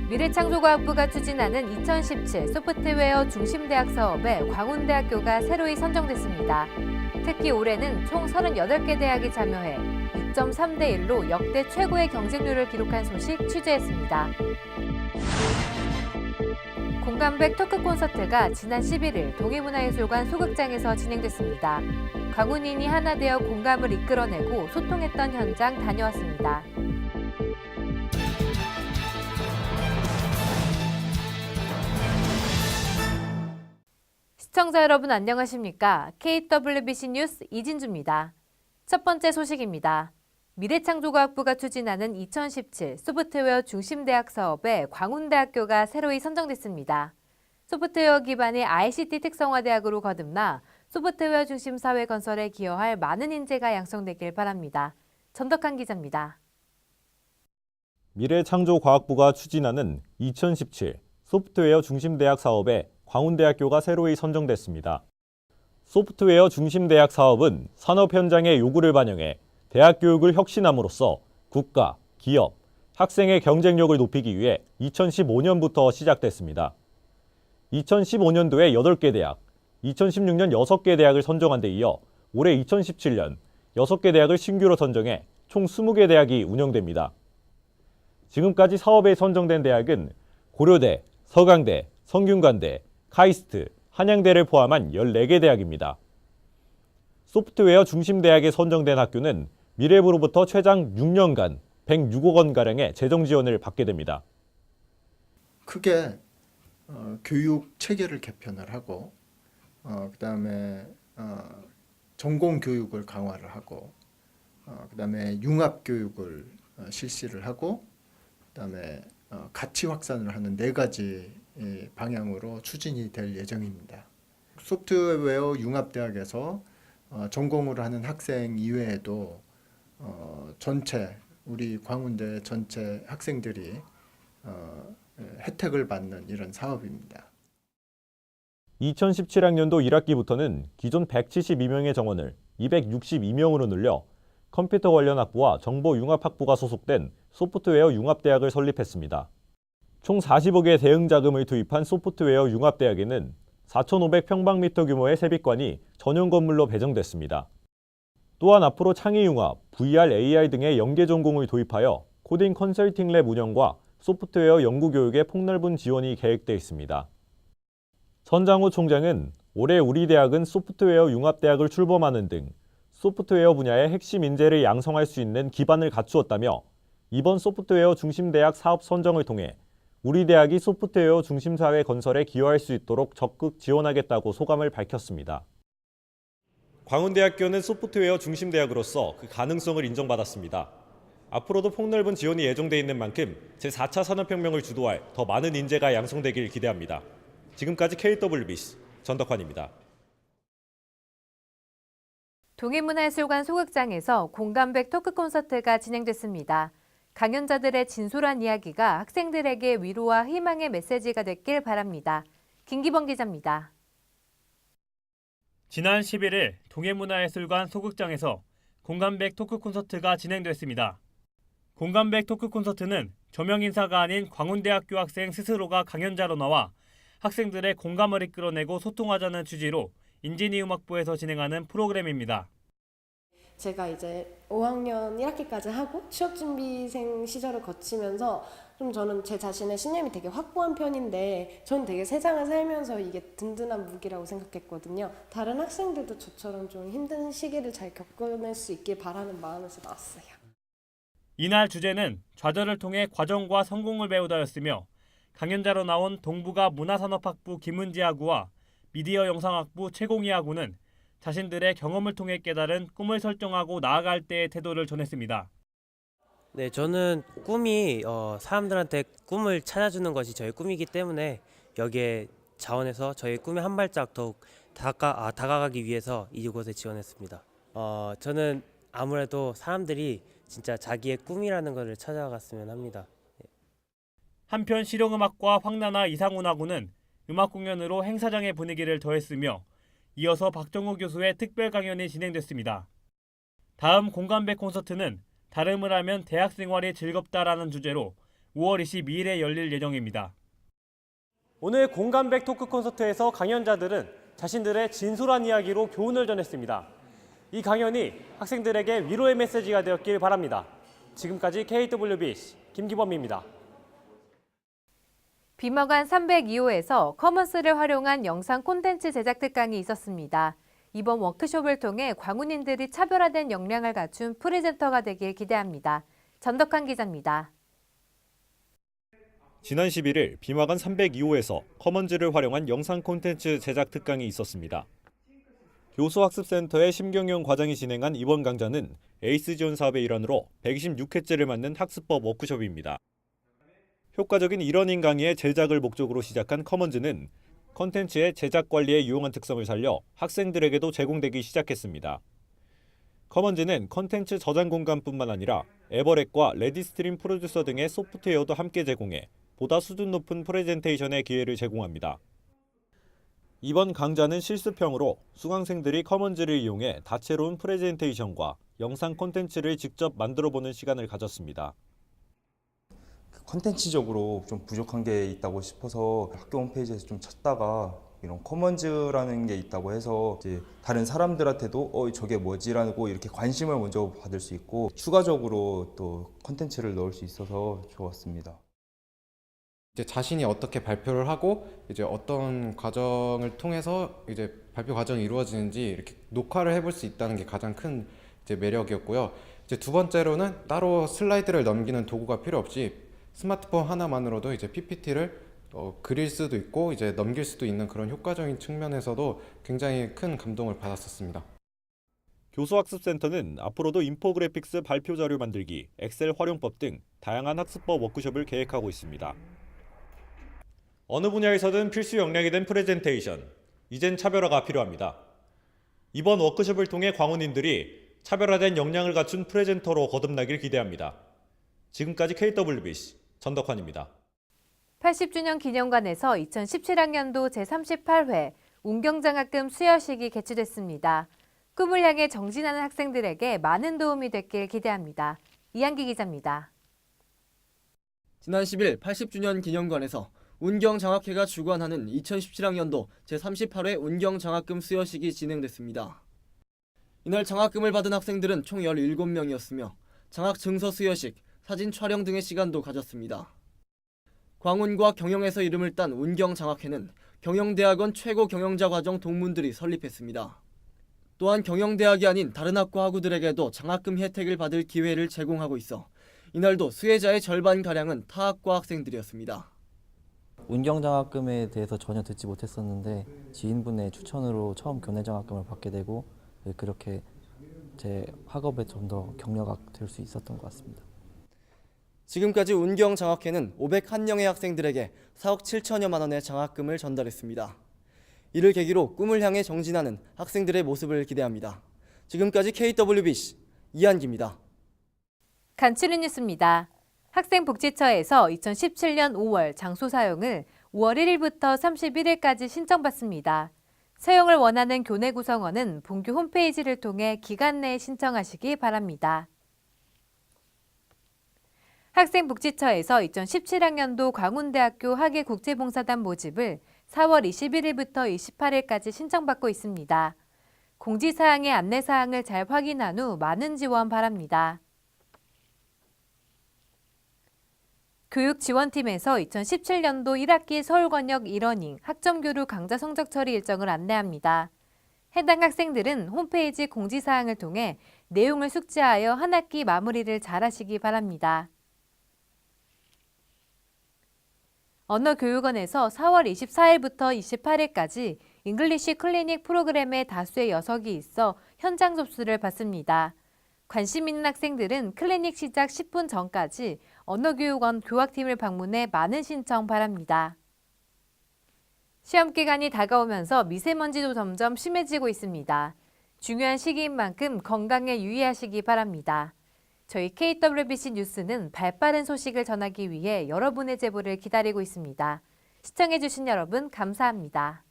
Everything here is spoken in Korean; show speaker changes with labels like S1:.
S1: 미래창조과학부가 추진하는 2017 소프트웨어 중심대학 사업에 광운대학교가 새로이 선정됐습니다. 특히 올해는 총 38개 대학이 참여해 6.3대 1로 역대 최고의 경쟁률을 기록한 소식 취재했습니다. 공감백 토크 콘서트가 지난 11일 동해문화예술관 소극장에서 진행됐습니다. 광운인이 하나 되어 공감을 이끌어내고 소통했던 현장 다녀왔습니다. 시청자 여러분 안녕하십니까? KWBC 뉴스 이진주입니다. 첫 번째 소식입니다. 미래창조과학부가 추진하는 2017 소프트웨어 중심대학 사업에 광운대학교가 새로이 선정됐습니다. 소프트웨어 기반의 ICT 특성화대학으로 거듭나 소프트웨어 중심 사회 건설에 기여할 많은 인재가 양성되길 바랍니다. 전덕한 기자입니다.
S2: 미래창조과학부가 추진하는 2017 소프트웨어 중심대학 사업에 광운대학교가 새로이 선정됐습니다. 소프트웨어 중심대학 사업은 산업 현장의 요구를 반영해 대학 교육을 혁신함으로써 국가, 기업, 학생의 경쟁력을 높이기 위해 2015년부터 시작됐습니다. 2015년도에 8개 대학, 2016년 6개 대학을 선정한 데 이어 올해 2017년 6개 대학을 신규로 선정해 총 20개 대학이 운영됩니다. 지금까지 사업에 선정된 대학은 고려대, 서강대, 성균관대, 카이스트, 한양대를 포함한 14개 대학입니다. 소프트웨어 중심대학에 선정된 학교는 미래부로부터 최장 6년간 106억 원가량의 재정 지원을 받게 됩니다.
S3: 크게 교육 체계를 개편을 하고 그다음에 전공 교육을 강화를 하고 그다음에 융합 교육을 실시를 하고 그다음에 가치 확산을 하는 4가지 방향으로 추진이 될 예정입니다. 소프트웨어 융합대학에서 전공을 하는 학생 이외에도 전체 우리 광운대 전체 학생들이 혜택을 받는 이런 사업입니다.
S2: 2017학년도 1학기부터는 기존 172명의 정원을 262명으로 늘려 컴퓨터 관련 학부와 정보 융합 학부가 소속된 소프트웨어 융합대학을 설립했습니다. 총 40억의 대응 자금을 투입한 소프트웨어 융합대학에는 4,500평방미터 규모의 세비관이 전용 건물로 배정됐습니다. 또한 앞으로 창의융합, VR, AI 등의 연계 전공을 도입하여 코딩 컨설팅 랩 운영과 소프트웨어 연구 교육의 폭넓은 지원이 계획되어 있습니다. 선장호 총장은 올해 우리 대학은 소프트웨어 융합대학을 출범하는 등 소프트웨어 분야의 핵심 인재를 양성할 수 있는 기반을 갖추었다며 이번 소프트웨어 중심대학 사업 선정을 통해 우리 대학이 소프트웨어 중심 사회 건설에 기여할 수 있도록 적극 지원하겠다고 소감을 밝혔습니다. 광운대학교는 소프트웨어 중심대학으로서 그 가능성을 인정받았습니다. 앞으로도 폭넓은 지원이 예정돼 있는 만큼 제4차 산업혁명을 주도할 더 많은 인재가 양성되길 기대합니다. 지금까지 KWBC 전덕환입니다.
S1: 동해문화예술관 소극장에서 공감백 토크 콘서트가 진행됐습니다. 강연자들의 진솔한 이야기가 학생들에게 위로와 희망의 메시지가 됐길 바랍니다. 김기범 기자입니다.
S4: 지난 11일 동해문화예술관 소극장에서 공감백 토크 콘서트가 진행됐습니다. 공감백 토크 콘서트는 저명 인사가 아닌 광운대학교 학생 스스로가 강연자로 나와 학생들의 공감을 이끌어내고 소통하자는 취지로 인지니음학부에서 진행하는 프로그램입니다.
S5: 제가 이제 5학년 1학기까지 하고 취업준비생 시절을 거치면서 좀 저는 제 자신의 신념이 되게 확고한 편인데 저는 되게 세상을 살면서 이게 든든한 무기라고 생각했거든요. 다른 학생들도 저처럼 좀 힘든 시기를 잘 겪어낼 수 있길 바라는 마음에서 나왔어요.
S4: 이날 주제는 좌절을 통해 과정과 성공을 배우다였으며 강연자로 나온 동부가 문화산업학부 김은지 학우와 미디어 영상학부 최공희 학우는 자신들의 경험을 통해 깨달은 꿈을 설정하고 나아갈 때의 태도를 전했습니다.
S6: 네, 저는 꿈이 사람들한테 꿈을 찾아주는 것이 저의 꿈이기 때문에 여기에 자원해서 저의 꿈에 한 발짝 더욱 다가가기 위해서 이곳에 지원했습니다. 저는 아무래도 사람들이 진짜 자기의 꿈이라는 것을 찾아갔으면 합니다.
S4: 한편 실용음악과 황나나 이상훈 학우는 음악 공연으로 행사장의 분위기를 더했으며 이어서 박정우 교수의 특별 강연이 진행됐습니다. 다음 공감백 콘서트는 다름을 하면 대학 생활이 즐겁다라는 주제로 5월 22일에 열릴 예정입니다.
S7: 오늘 공감백 토크 콘서트에서 강연자들은 자신들의 진솔한 이야기로 교훈을 전했습니다. 이 강연이 학생들에게 위로의 메시지가 되었길 바랍니다. 지금까지 KWBC 김기범입니다.
S1: 비머간 302호에서 커먼스를 활용한 영상 콘텐츠 제작 특강이 있었습니다. 이번 워크숍을 통해 광운인들이 차별화된 역량을 갖춘 프레젠터가 되길 기대합니다. 전덕환 기자입니다.
S2: 지난 11일 비마간 302호에서 커먼즈를 활용한 영상 콘텐츠 제작 특강이 있었습니다. 교수학습센터의 심경영 과장이 진행한 이번 강좌는 에이스 지원 사업의 일환으로 126회째를 맞는 학습법 워크숍입니다. 효과적인 이러닝 강의의 제작을 목적으로 시작한 커먼즈는 콘텐츠의 제작 관리에 유용한 특성을 살려 학생들에게도 제공되기 시작했습니다. 커먼즈는 콘텐츠 저장 공간뿐만 아니라 에버렉과 레디스트림 프로듀서 등의 소프트웨어도 함께 제공해 보다 수준 높은 프레젠테이션의 기회를 제공합니다. 이번 강좌는 실습형으로 수강생들이 커먼즈를 이용해 다채로운 프레젠테이션과 영상 콘텐츠를 직접 만들어보는 시간을 가졌습니다.
S8: 콘텐츠적으로 좀 부족한 게 있다고 싶어서 학교 홈페이지에서 좀 찾다가 이런 커먼즈라는 게 있다고 해서 이제 다른 사람들한테도 저게 뭐지라고 이렇게 관심을 먼저 받을 수 있고 추가적으로 또 콘텐츠를 넣을 수 있어서 좋았습니다.
S9: 이제 자신이 어떻게 발표를 하고 이제 어떤 과정을 통해서 이제 발표 과정이 이루어지는지 이렇게 녹화를 해볼 수 있다는 게 가장 큰 이제 매력이었고요. 이제 두 번째로는 따로 슬라이드를 넘기는 도구가 필요 없이 스마트폰 하나만으로도 이제 PPT를 그릴 수도 있고 이제 넘길 수도 있는 그런 효과적인 측면에서도 굉장히 큰 감동을 받았었습니다.
S2: 교수학습센터는 앞으로도 인포그래픽스 발표 자료 만들기, 엑셀 활용법 등 다양한 학습법 워크숍을 계획하고 있습니다. 어느 분야에서든 필수 역량이 된 프레젠테이션, 이젠 차별화가 필요합니다. 이번 워크숍을 통해 광운인들이 차별화된 역량을 갖춘 프레젠터로 거듭나길 기대합니다. 지금까지 KWBC 전덕환입니다.
S1: 80주년 기념관에서 2017학년도 제38회 운경장학금 수여식이 개최됐습니다. 꿈을 향해 정진하는 학생들에게 많은 도움이 됐길 기대합니다. 이한기 기자입니다.
S10: 지난 10일 80주년 기념관에서 운경장학회가 주관하는 2017학년도 제38회 운경장학금 수여식이 진행됐습니다. 이날 장학금을 받은 학생들은 총 17명이었으며 장학증서 수여식, 사진 촬영 등의 시간도 가졌습니다. 광운과 경영에서 이름을 딴 운경장학회는 경영대학원 최고 경영자 과정 동문들이 설립했습니다. 또한 경영대학이 아닌 다른 학과 학우들에게도 장학금 혜택을 받을 기회를 제공하고 있어 이날도 수혜자의 절반가량은 타학과 학생들이었습니다.
S11: 운경장학금에 대해서 전혀 듣지 못했었는데 지인분의 추천으로 처음 교내장학금을 받게 되고 그렇게 제 학업에 좀 더 격려가 될 수 있었던 것 같습니다.
S10: 지금까지 운경장학회는 501명의 학생들에게 4억 7천여만 원의 장학금을 전달했습니다. 이를 계기로 꿈을 향해 정진하는 학생들의 모습을 기대합니다. 지금까지 KWBC 이한기입니다.
S1: 간추린 뉴스입니다. 학생복지처에서 2017년 5월 장소 사용을 5월 1일부터 31일까지 신청받습니다. 사용을 원하는 교내 구성원은 본교 홈페이지를 통해 기간 내에 신청하시기 바랍니다. 학생복지처에서 2017학년도 광운대학교 학예국제봉사단 모집을 4월 21일부터 28일까지 신청받고 있습니다. 공지사항의 안내사항을 잘 확인한 후 많은 지원 바랍니다. 교육지원팀에서 2017년도 1학기 서울권역 이러닝 학점교류 강좌 성적 처리 일정을 안내합니다. 해당 학생들은 홈페이지 공지사항을 통해 내용을 숙지하여 한 학기 마무리를 잘하시기 바랍니다. 언어교육원에서 4월 24일부터 28일까지 잉글리시 클리닉 프로그램에 다수의 녀석이 있어 현장 접수를 받습니다. 관심 있는 학생들은 클리닉 시작 10분 전까지 언어교육원 교학팀을 방문해 많은 신청 바랍니다. 시험 기간이 다가오면서 미세먼지도 점점 심해지고 있습니다. 중요한 시기인 만큼 건강에 유의하시기 바랍니다. 저희 KWBC 뉴스는 발빠른 소식을 전하기 위해 여러분의 제보를 기다리고 있습니다. 시청해주신 여러분 감사합니다.